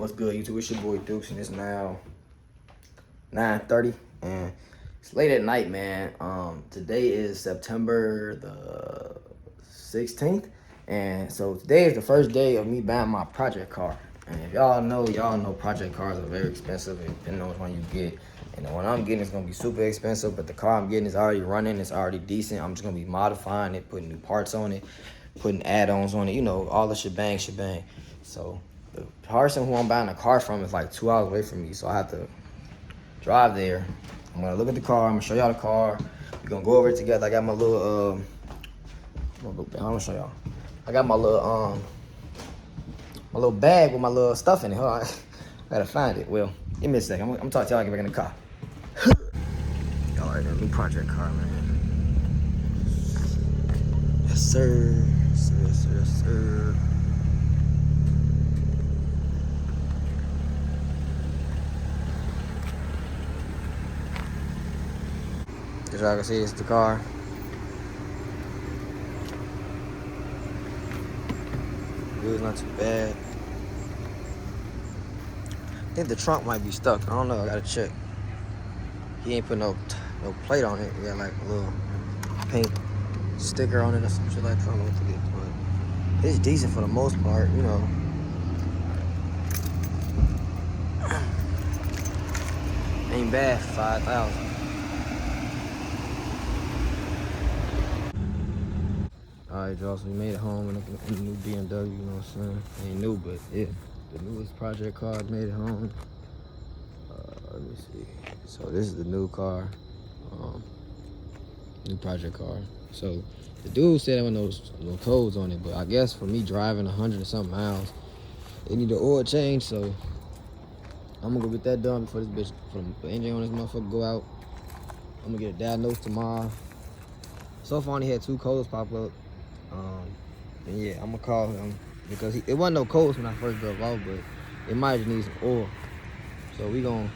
What's good, YouTube? It's your boy Dukes, and it's now 9:30, and it's late at night, man. Today is September the 16th, and so today is the first day of me buying my project car. And if y'all know project cars are very expensive, depending on which one you get. And the one I'm getting is gonna be super expensive, but the car I'm getting is already running, it's already decent. I'm just gonna be modifying it, putting new parts on it, putting add-ons on it, you know, all the shebang. So the person who I'm buying a car from is like 2 hours away from me, so I have to drive there. I'm gonna look at the car. I'm gonna show y'all the car. We're gonna go over it together. I got my little I'm gonna show y'all. I got my little bag with my little stuff in it. Hold on. I gotta find it. Well, give me a second. I'm gonna talk to y'all. Get back in the car. All right, new project car, man. Yes, sir. Yes, sir. As y'all can see, it's the car. It's not too bad. I think the trunk might be stuck. I don't know. I gotta check. He ain't put no plate on it. He got like a little paint sticker on it or some shit like that. I don't know what to get, but it's decent for the most part, you know. Ain't bad for 5,000. Alright, y'all, so we made it home in a new BMW, you know what I'm saying? Ain't new, but yeah, the newest project car made it home. Let me see. So this is the new car, new project car. So the dude said there were no codes on it, but I guess for me driving 100 and something miles, it need an oil change, so I'm gonna go get that done before this bitch, for the engine on this motherfucker go out. I'm gonna get it diagnosed tomorrow. So far, I only had 2 codes pop up. And yeah, I'm gonna call him because it wasn't no codes when I first drove off, but it might just need some oil. So we gonna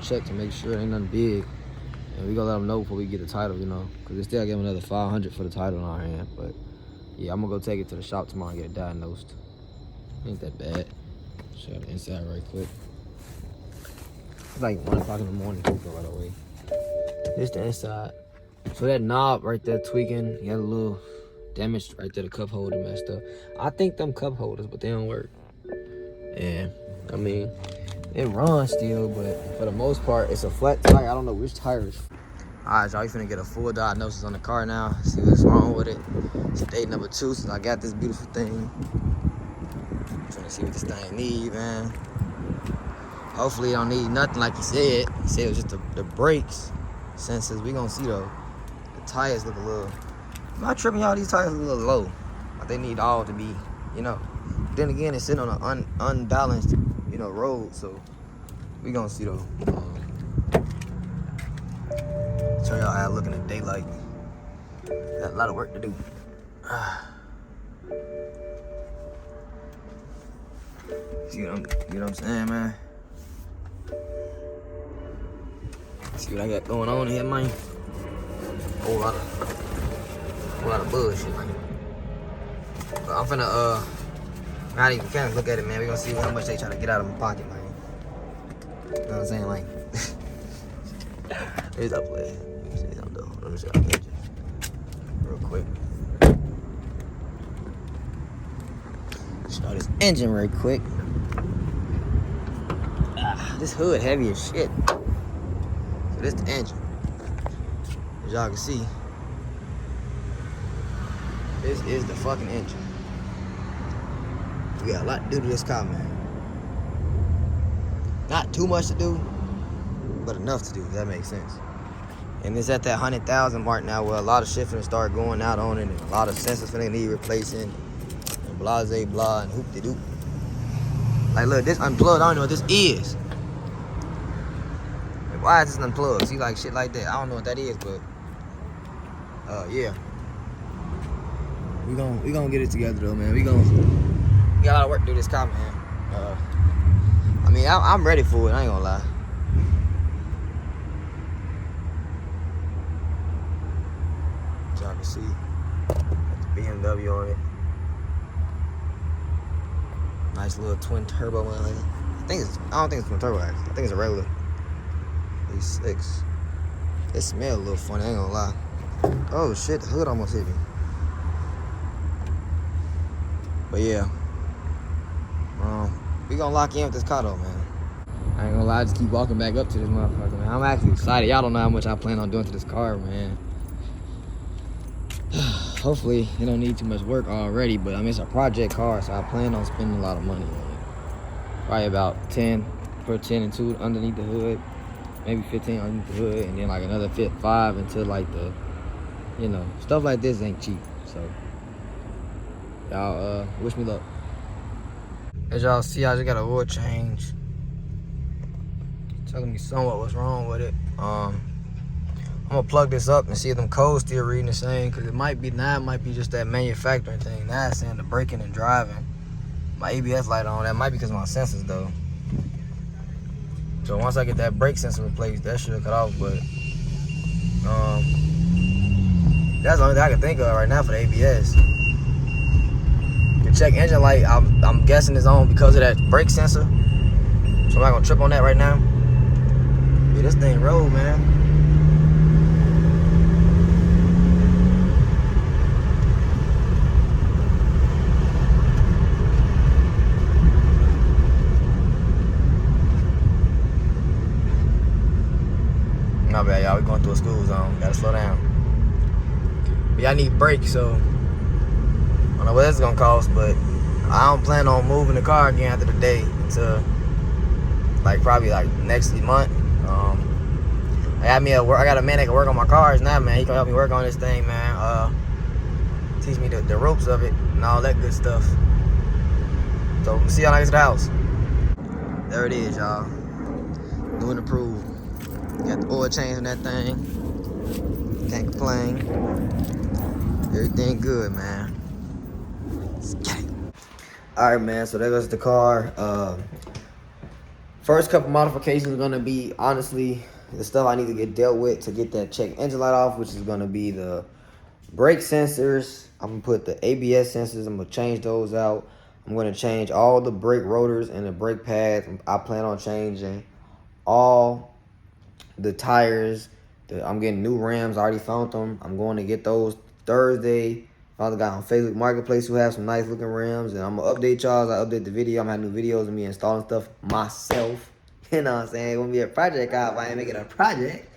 check to make sure it ain't nothing big, and we gonna let him know before we get the title, you know, because they still give him another 500 for the title in our hand. But yeah, I'm gonna go take it to the shop tomorrow and get it diagnosed. Ain't that bad. Show the inside right quick. It's like 1 o'clock in the morning. Go right away. This the inside. So that knob right there tweaking, you got a little damage right there. The cup holder messed up. I think them cup holders, but they don't work. And I mean, it runs still, but for the most part, it's a flat tire. I don't know which tire is. All right, y'all, we finna get a full diagnosis on the car now. See what's wrong with it. It's day number 2 since I got this beautiful thing. Trying to see what this thing need, man. Hopefully, it don't need nothing like he said. He said it was just the brakes, sensors. We gonna see though. The tires look a little. I'm not tripping, y'all. These tires look a little low. But they need all to be, you know. Then again, it's sitting on an unbalanced, you know, road. So we gonna see though. Show y'all how I look in the daylight. Got a lot of work to do. See what I'm saying, man? See what I got going on here, man? Whole lot of bullshit, man. But I'm finna not even kind of look at it, man. We gonna see how much they try to get out of my pocket, man. You know what I'm saying, like. Here's up play. Let me see something though. Let me see how I get you real quick. Start this engine real quick. This hood heavy as shit. So this the engine. As y'all can see, this is the fucking engine. We got a lot to do to this car, man. Not too much to do, but enough to do, if that makes sense. And it's at that 100,000 mark now where a lot of shit finna start going out on it, and a lot of sensors finna need replacing, and blase blah, and hoop-de-doop. Like, look, this unplugged, I don't know what this is. Like, why is this unplugged? See, like, shit like that. I don't know what that is, but, yeah. We gonna get it together, though, man. We got a lot of work to do this car, man. I mean, I'm ready for it, I ain't gonna lie. Y'all can see got the BMW on it. Nice little twin turbo one. I don't think it's twin turbo actually. I think it's a regular V6. It smells a little funny, I ain't gonna lie. Oh shit, the hood almost hit me. But yeah. We gonna lock in with this car though, man. I ain't gonna lie, I just keep walking back up to this motherfucker, man. I'm actually excited. Y'all don't know how much I plan on doing to this car, man. Hopefully, it don't need too much work already, but I mean, it's a project car, so I plan on spending a lot of money on it. Probably about 10, put 10 and 2 underneath the hood, maybe 15 underneath the hood, and then like another 5 until like the, you know, stuff like this ain't cheap. So, y'all, wish me luck. As y'all see, I just got an oil change. Telling me somewhat what's wrong with it. I'm gonna plug this up and see if them codes still reading the same, cause it might be just that manufacturing thing. Now it's saying the braking and driving. My ABS light on, that might be because of my sensors though. So once I get that brake sensor replaced, that should cut off, but that's the only thing I can think of right now for the ABS. The check engine light, I'm guessing is on because of that brake sensor. So I'm not gonna trip on that right now. Yeah, this thing roll, man. Not bad, y'all. We going through a school zone. Gotta slow down. But y'all need brakes, so I don't know what that's gonna cost, but I don't plan on moving the car again after the day until like probably like next month. I got a man that can work on my cars now, man. He can help me work on this thing, man. Teach me the ropes of it and all that good stuff. So we'll see y'all next to the house. There it is, y'all. Doing the prove. Got the oil change on that thing. Can't complain. Everything good, man. All right, man. So there goes the car. First couple modifications are gonna be honestly the stuff I need to get dealt with to get that check engine light off, which is gonna be the brake sensors. I'm gonna put the ABS sensors. I'm gonna change those out. I'm gonna change all the brake rotors and the brake pads. I plan on changing all the tires. I'm getting new rims. I already found them. I'm going to get those Thursday. Found a guy on Facebook Marketplace who has some nice looking rims, and I'm gonna update y'all as I update the video. I'm gonna have new videos of me installing stuff myself. You know what I'm saying? It's gonna be a project out. If I ain't making a project,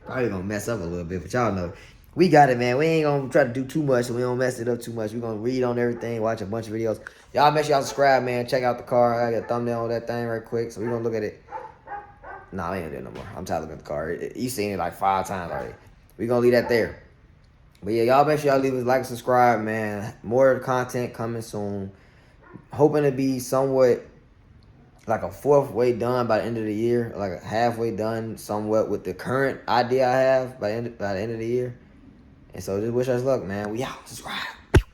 probably gonna mess up a little bit, but y'all know we got it, man. We ain't gonna try to do too much, so we don't mess it up too much. We're gonna read on everything, watch a bunch of videos. Y'all make sure y'all subscribe, man. Check out the car. I got a thumbnail on that thing right quick, so we're gonna look at it. Nah, I ain't gonna do it no more. I'm tired of looking at the car. You seen it like 5 times already. We're gonna leave that there. But yeah, y'all make sure y'all leave us like and subscribe, man. More content coming soon. Hoping to be somewhat like a 4th way done by the end of the year. Like a halfway done somewhat with the current idea I have by the end of the year. And so just wish us luck, man. We out. Subscribe.